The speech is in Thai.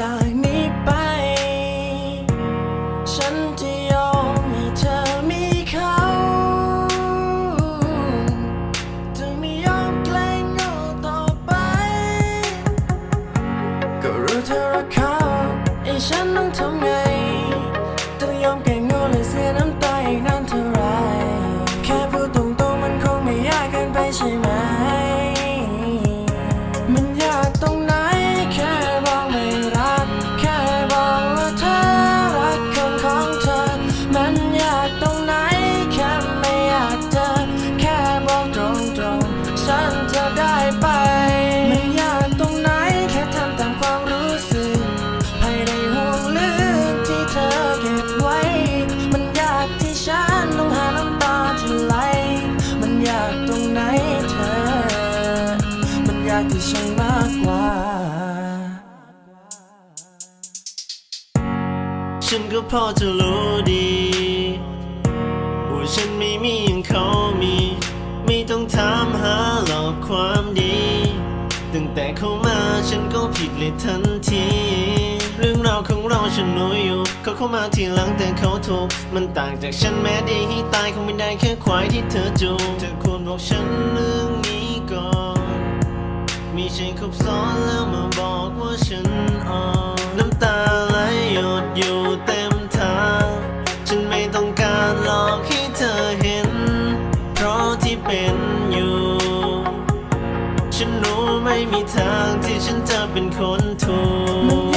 จากนี้ไปฉันจะยอมให้เธอมีเขาจะไม่ยอมแกล้งเงาต่อไปก็รู้เธอรักเขาไอ้ฉันต้องทำไงต้องยอมแกล้งเงาและเสียน้ำตาอีกนานเท่าไรแค่พูดตรงๆมันคงไม่ยากเกินไปใช่ไหมมันยากตรงไหนแค่บอกไม่รักแค่บอกว่าเธอรักคนของเธอมันยากตรงไหนแค่ไม่อยากเจอแค่บอกตรงๆฉันจะได้ไปมันยากตรงไหนแค่ทำตามความรู้สึกภายในห่วงลึกที่เธอเก็บไว้มันยากที่ฉันต้องหาน้ำตาที่ไหลมันยากตรงไหนเธอมันยากที่ฉันมากกว่าฉันก็พอจะรู้ดีว่าฉันไม่มีอย่างเขามีไม่ต้องถามหาหลอกความดีตั้งแต่เข้ามาฉันก็ผิดเลยทันทีเรื่องราวของเราฉันรู้อยู่เขาเข้ามาทีหลังแต่เขาถูกมันต่างจากฉันแม้ดีให้ตายคงไม่ได้แค่ควายที่เธอจูงเธอควรบอกฉันเรื่องนี้ก่อนมีใช่ครบซ้อนแล้วมาบอกว่าฉันอ่อนน้ำตาไหลหยดอยู่เต็มทางฉันไม่ต้องการหลอกให้เธอเห็นเพราะที่เป็นอยู่ฉันรู้ไม่มีทางที่ฉันจะเป็นคนถูก